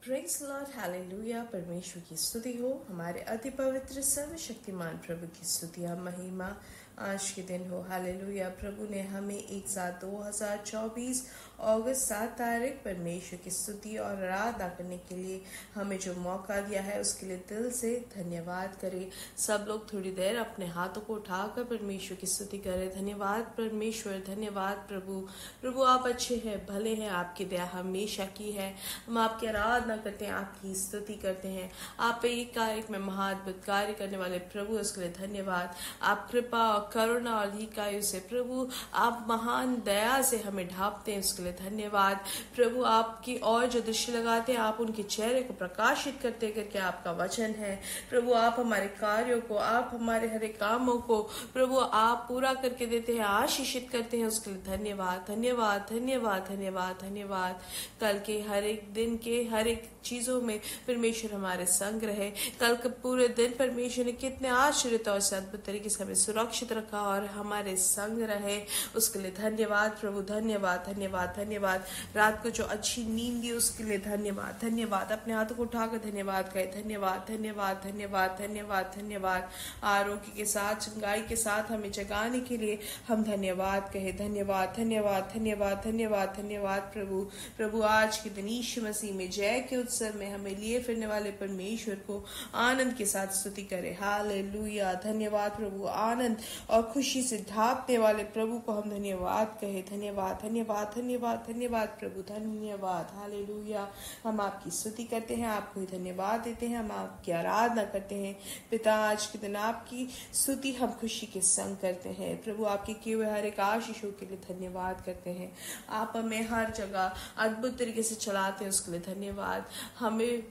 Praise Lord, hallelujah. परमेश्वर की स्तुति हो, हमारे अति पवित्र सर्वशक्तिमान प्रभु की स्तुति महिमा आज के दिन हो। हालेलुया। प्रभु ने हमें एक साथ 2024 अगस्त 7 तारीख परमेश्वर की स्तुति और आराधना करने के लिए हमें जो मौका दिया है उसके लिए दिल से धन्यवाद करें। सब लोग थोड़ी देर अपने हाथों को उठाकर परमेश्वर की स्तुति करें। धन्यवाद परमेश्वर, धन्यवाद प्रभु। प्रभु आप अच्छे हैं, भले हैं, आपकी दया हमेशा की है। हम आपकी आराधना करते हैं, आपकी स्तुति करते हैं। आप एक कार्य में महाअद्भुत कार्य करने वाले प्रभु, उसके लिए धन्यवाद। आप कृपा और करुणा और दीर्घायु से प्रभु आप महान दया से हमें ढांपते हैं, उसके लिए धन्यवाद। प्रभु आपकी और जो दृष्टि लगाते हैं आप उनके चेहरे को प्रकाशित करते करके आपका वचन है। प्रभु आप हमारे कार्यों को, आप हमारे हर एक कामों को प्रभु आप पूरा करके देते हैं, आशीषित करते हैं, उसके लिए धन्यवाद धन्यवाद धन्यवाद धन्यवाद धन्यवाद। कल के हर एक दिन के हर एक चीजों में परमेश्वर हमारे संग रहे। कल के पूरे दिन परमेश्वर ने कितने आश्चर्य और अद्भुत तरीके से हमें सुरक्षित रखा और हमारे संग रहे, उसके लिए धन्यवाद प्रभु। धन्यवाद धन्यवाद धन्यवाद। रात को जो अच्छी नींद दी उसके लिए धन्यवाद धन्यवाद। अपने हाथों को उठाकर धन्यवाद कहे। धन्यवाद धन्यवाद धन्यवाद धन्यवाद धन्यवाद। आरोग्य के साथ, चंगाई के साथ हमें जगाने के लिए हम धन्यवाद कहे। धन्यवाद धन्यवाद धन्यवाद धन्यवाद धन्यवाद प्रभु। प्रभु आज के दिन यीशु मसीह में जय के उत्सव में हमें लिए फिरने वाले परमेश्वर को आनंद के साथ स्तुति करे। हालेलुया। धन्यवाद प्रभु। आनंद और खुशी से ढांपने वाले प्रभु को हम धन्यवाद कहे। धन्यवाद धन्यवाद धन्यवाद धन्यवाद प्रभु। धन्यवाद। हालेलुया। हम आपकी स्तुति करते हैं, आपको ही धन्यवाद देते हैं, हम आपकी आराधना करते हैं। पिता आज के दिन आपकी स्तुति हम खुशी के संग करते हैं। प्रभु आपके किए हुए हर एक आशीषों के लिए धन्यवाद करते हैं। आप हमें हर जगह अद्भुत तरीके से चलाते हैं, उसके लिए धन्यवाद। हमें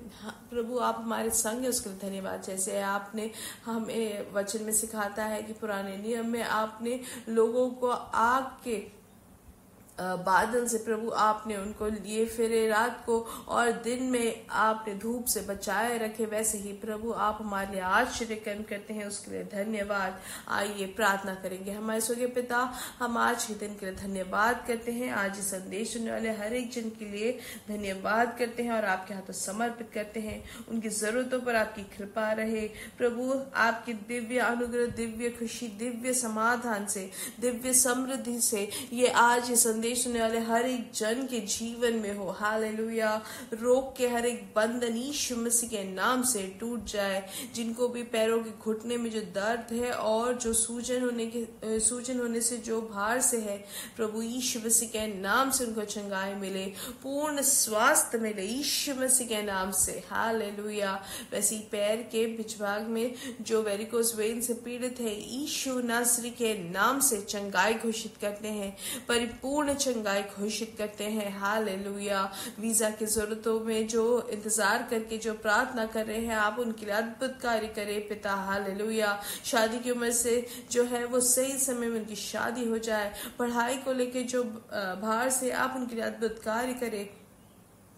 प्रभु आप हमारे संग है, उसके लिए धन्यवाद। जैसे आपने हमें वचन में सिखाता है कि पुराने नियम में आपने लोगों को आग के बादल से प्रभु आपने उनको लिए फिरे रात को और दिन में आपने धूप से बचाए रखे, वैसे ही प्रभु आप हमारे लिए आश्चर्य कर्म करते हैं, उसके लिए धन्यवाद। आइए प्रार्थना करेंगे। हमारे स्वर्गीय पिता, हम आज के दिन के लिए धन्यवाद करते हैं। आज ये संदेश सुनने वाले हर एक जन के लिए धन्यवाद करते हैं और आपके हाथों समर्पित करते हैं। उनकी जरूरतों पर आपकी कृपा रहे प्रभु। आपकी दिव्य अनुग्रह, दिव्य खुशी, दिव्य समाधान से, दिव्य समृद्धि से ये आज ये संदेश सुनने वाले हर एक जन के जीवन में हो। हालेलुया। रोग के हर एक बंधन यीशु मसीह के नाम से टूट जाए। जिनको भी पैरों के घुटने में जो दर्द है और जो सूजन होने से जो भार से है, प्रभु यीशु मसीह के नाम से उनको चंगाई मिले, पूर्ण स्वास्थ्य मिले यीशु मसीह के नाम से। हालेलुया। वैसे ही पैर के पिछभाग में जो वेरिकोस वेन से पीड़ित है, यीशु नासरी के नाम से चंगाई घोषित करते हैं, परिपूर्ण चंगाई घोषित करते हैं। हालेलुया। वीजा की जरूरतों में जो इंतजार करके जो प्रार्थना कर रहे हैं, आप उनके लिए अद्भुत कार्य करें पिता। हालेलुया। शादी की उम्र से जो है वो सही समय में उनकी शादी हो जाए। पढ़ाई को लेके जो भार से आप उनके लिए अद्भुत कार्य करें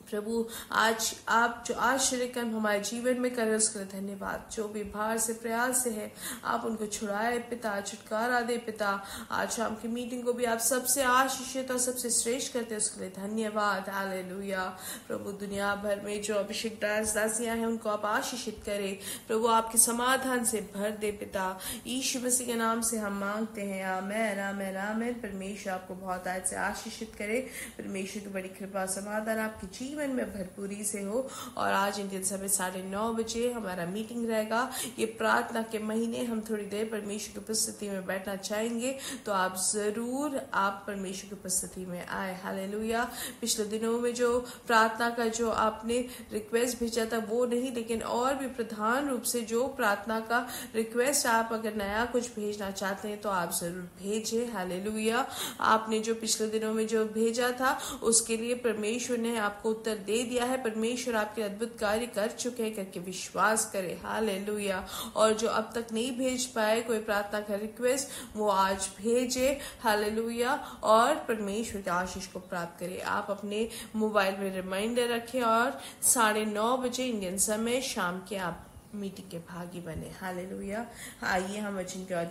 प्रभु। आज आप जो आश्चर्य कर्म हमारे जीवन में करें, उसके लिए धन्यवाद। जो भी भार से प्रयास से है आप उनको छुड़ाए पिता, छुटकारा दे पिता। आज शाम की मीटिंग को भी आप सबसे आशीषित और सबसे श्रेष्ठ करते हैं, उसके लिए धन्यवाद। हालेलुया। प्रभु दुनिया भर में जो अभिषेक दास दासियां हैं उनको आप आशीषित करें प्रभु, आपके समाधान से भर दे पिता। यीशु मसीह के नाम से हम मांगते हैं, आमेन आमेन आमेन। परमेश्वर आपको बहुत आज से आशीषित करे। परमेश्वर की बड़ी कृपा समाधान आपके जीवन में भरपूरी से हो। और आज इंडियन समय 9:30 बजे हमारा मीटिंग रहेगा। ये प्रार्थना के महीने हम थोड़ी देर परमेश्वर की उपस्थिति में बैठना चाहेंगे, तो आप जरूर आप परमेश्वर की उपस्थिति में आए। हालेलुया। पिछले दिनों में जो प्रार्थना का जो आपने रिक्वेस्ट भेजा था वो नहीं, लेकिन और भी प्रधान रूप से जो प्रार्थना का रिक्वेस्ट आप अगर नया कुछ भेजना चाहते हैं तो आप जरूर भेजें। हालेलुया। आपने जो पिछले दिनों में जो भेजा था उसके लिए परमेश्वर ने आपको उत्तर दे दिया है। परमेश्वर आपके अद्भुत कार्य कर चुके हैं, करके विश्वास करें। हालेलुया। और जो अब तक नहीं भेज पाए कोई प्रार्थना का रिक्वेस्ट, वो आज भेजे। हालेलुया। और परमेश्वर के आशीष को प्राप्त करें। आप अपने मोबाइल में रिमाइंडर रखें और 9:30 बजे इंडियन समय शाम के आप मीटिंग के भागी बने। हालेलुया। आइए हम वचन की ओर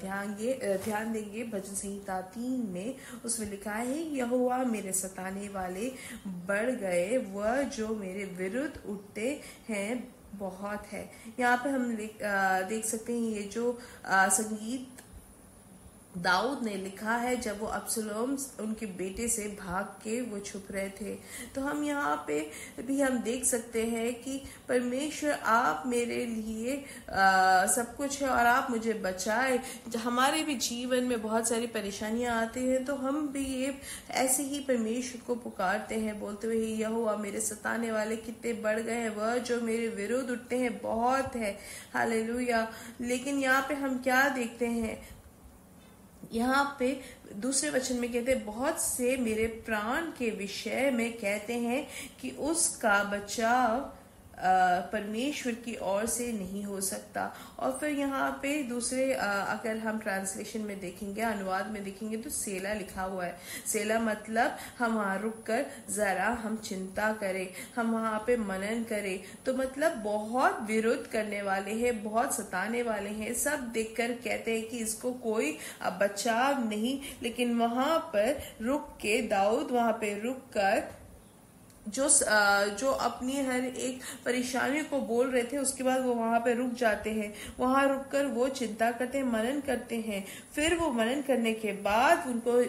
ध्यान देंगे। भजन संहिता 3 में उसमें लिखा है, यहोवा मेरे सताने वाले बढ़ गए, वह जो मेरे विरुद्ध उठते हैं बहुत है। यहाँ पे हम देख सकते हैं ये जो संगीत दाऊद ने लिखा है जब वो अब्सलोम उनके बेटे से भाग के वो छुप रहे थे। तो हम यहाँ पे भी हम देख सकते हैं कि परमेश्वर आप मेरे लिए सब कुछ है और आप मुझे बचाए। हमारे भी जीवन में बहुत सारी परेशानियां आती हैं तो हम भी ये ऐसे ही परमेश्वर को पुकारते हैं बोलते हुए, यहोवा मेरे सताने वाले कितने बढ़ गए हैं, वह जो मेरे विरुद्ध उठते हैं बहुत है। हालेलुया। लेकिन यहाँ पे हम क्या देखते हैं, यहाँ पे दूसरे वचन में कहते हैं, बहुत से मेरे प्राण के विषय में कहते हैं कि उसका बचाव परमेश्वर की ओर से नहीं हो सकता। और फिर यहाँ पे दूसरे अगर हम ट्रांसलेशन में देखेंगे, अनुवाद में देखेंगे तो सेला लिखा हुआ है। सेला मतलब हम वहां रुक कर जरा हम चिंता करें, हम वहां पे मनन करें। तो मतलब बहुत विरोध करने वाले हैं, बहुत सताने वाले हैं, सब देखकर कहते हैं कि इसको कोई बचाव नहीं। लेकिन वहां पर रुक के दाऊद वहां पे रुक कर जो अपनी हर एक परेशानी को बोल रहे थे, उसके बाद वो वहां पे रुक जाते हैं। वहां रुककर वो चिंता करते हैं, मनन करते हैं। फिर वो मनन करने के बाद उनको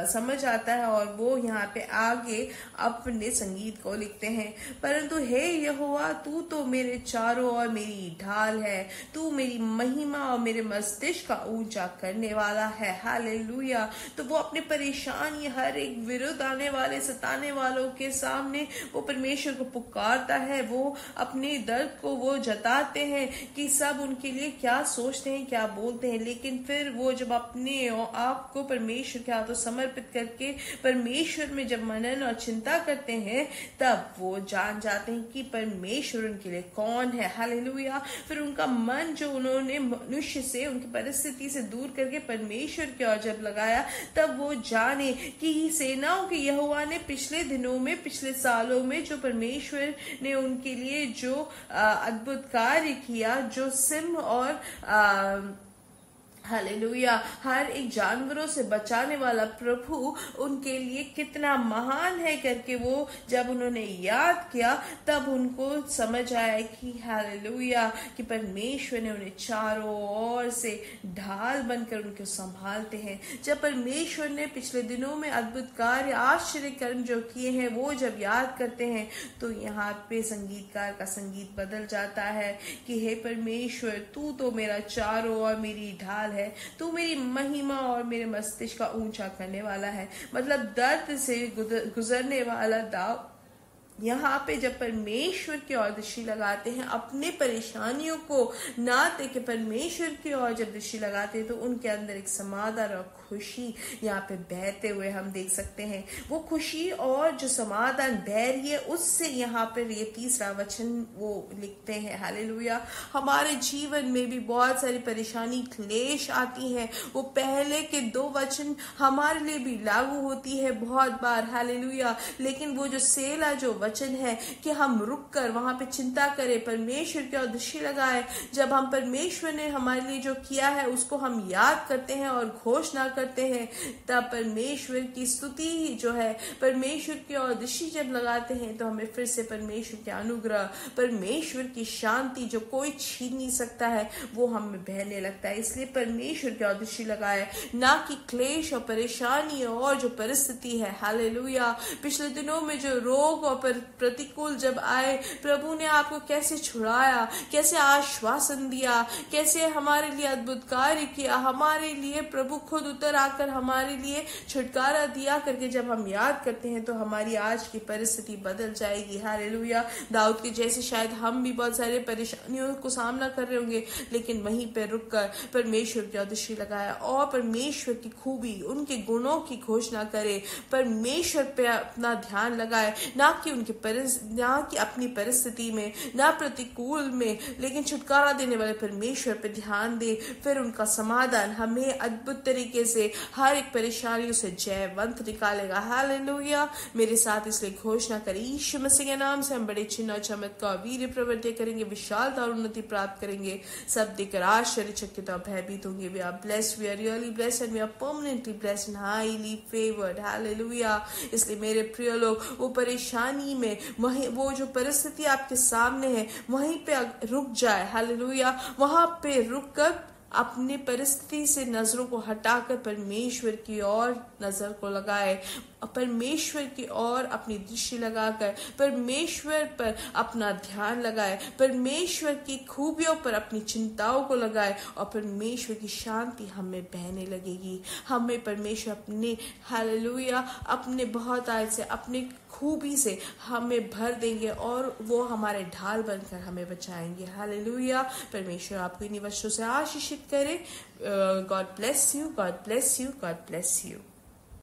समझ आता है और वो यहाँ पे आगे अपने संगीत को लिखते हैं। परंतु हे यहोवा, तू तो मेरे चारों ओर मेरी ढाल है, तू मेरी महिमा और मेरे मस्तिष्क का ऊंचा करने वाला है। हालेलुया। तो वो अपने परेशानी, हर एक विरुद्ध आने वाले सताने वालों के सामने वो परमेश्वर को पुकारता है। वो अपने दर्द को वो जताते हैं कि सब उनके लिए क्या सोचते हैं, क्या बोलते हैं। लेकिन फिर वो जब अपने आप को परमेश्वर के हाथों समर्पित करके परमेश्वर में जब मनन और चिंता करते हैं, तब वो जान जाते हैं कि परमेश्वर उनके लिए कौन है। हालेलुया। फिर उनका मन जो उन्होंने मनुष्य से, उनकी परिस्थिति से दूर करके परमेश्वर की ओर जब लगाया, तब वो जाने कि सेनाओं के यहोवा ने पिछले दिनों में, पिछले सालों में जो परमेश्वर ने उनके लिए जो अद्भुत कार्य किया, जो सिंह और हालेलुया हर एक जानवरों से बचाने वाला प्रभु उनके लिए कितना महान है करके वो जब उन्होंने याद किया, तब उनको समझ आया कि हालेलुया कि परमेश्वर ने उन्हें चारों ओर से ढाल बनकर उनको संभालते हैं। जब परमेश्वर ने पिछले दिनों में अद्भुत कार्य, आश्चर्य कर्म जो किए हैं, वो जब याद करते हैं तो यहाँ पे संगीतकार का संगीत बदल जाता है कि हे परमेश्वर, तू तो मेरा चारों ओर मेरी ढाल है, तू मेरी महिमा और मेरे मस्तिष्क का ऊंचा करने वाला है। मतलब दर्द से गुजरने वाला दाऊद यहाँ पे जब परमेश्वर की ओर दृष्टि लगाते हैं, अपने परेशानियों को ना देख के परमेश्वर की ओर जब दृष्टि लगाते हैं, तो उनके अंदर एक समाधान और खुशी यहाँ पे बहते हुए हम देख सकते हैं। वो खुशी और जो समाधान बह रही है, उससे यहाँ पे ये तीसरा वचन वो लिखते हैं। हालेलुया। हमारे जीवन में भी बहुत सारी परेशानी, क्लेश आती है। वो पहले के 2 वचन हमारे लिए भी लागू होती है बहुत बार। हालेलुया। लेकिन वो जो सेला जो वचन है कि हम रुक कर वहां पे चिंता करें, परमेश्वर की ओर दृष्टि लगाए। जब हम परमेश्वर ने हमारे लिए जो किया है उसको हम याद करते हैं और घोषणा करते हैं, तब परमेश्वर की स्तुति जो है, परमेश्वर की ओर दृष्टि जब लगाते हैं, तो हमें फिर से परमेश्वर के अनुग्रह, परमेश्वर की शांति जो कोई छीन नहीं सकता है, वो हमें बहने लगता है। इसलिए परमेश्वर की ओर दृष्टि लगाए, ना कि क्लेश और परेशानी और जो परिस्थिति है। हालेलुया। पिछले दिनों में जो रोग और प्रतिकूल जब आए, प्रभु ने आपको कैसे छुड़ाया, कैसे आश्वासन दिया, कैसे हमारे लिए अद्भुत कार्य किया, हमारे लिए प्रभु खुद उतर आकर हमारे लिए छुटकारा दिया करके जब हम याद करते हैं, तो हमारी आज की परिस्थिति बदल जाएगी। हालेलुया। दाऊद के जैसे शायद हम भी बहुत सारे परेशानियों को सामना कर रहे होंगे, लेकिन वहीं पर रुककर परमेश्वर की दृष्टि लगाया और परमेश्वर की खूबी, उनके गुणों की घोषणा करे, परमेश्वर पे अपना ध्यान लगाए, ना कि ना कि अपनी परिस्थिति में, ना प्रतिकूल में, लेकिन छुटकारा देने वाले परमेश्वर पे ध्यान दे। फिर उनका समाधान हमें अद्भुत तरीके से हर एक परेशानियों से जयवंत निकालेगा। हालेलुया। मेरे साथ इसलिए घोषणा करें, यीशु मसीह के नाम से हम बड़े चिन्ह और चमत्कार वीर्य प्रवृत्ति करेंगे, विशालता और उन्नति प्राप्त करेंगे। सब देखकर आश्चर्यचकित और भयभीत होंगे। We are blessed, we are really blessed and we are permanently blessed and highly favoured. Hallelujah. इसलिए मेरे प्रिय लोग, वो परेशानी में, वहीं वो जो परिस्थिति आपके सामने है वहीं पे रुक जाए। हालेलुया। वहां पे रुक कर अपनी परिस्थिति से नजरों को हटाकर परमेश्वर की ओर नजर को लगाए, परमेश्वर की ओर अपनी दृष्टि लगाकर परमेश्वर पर अपना ध्यान लगाए, परमेश्वर की खूबियों पर अपनी चिंताओं को लगाए और परमेश्वर की शांति हमें बहने लगेगी। हमें परमेश्वर अपने हालेलुया अपने बहुत आय से, अपने खूबी से हमें भर देंगे और वो हमारे ढाल बनकर हमें बचाएंगे। हालेलुया। परमेश्वर आपको इन्हीं वचनों से आशीषित करे। God bless you, God bless you, God bless you.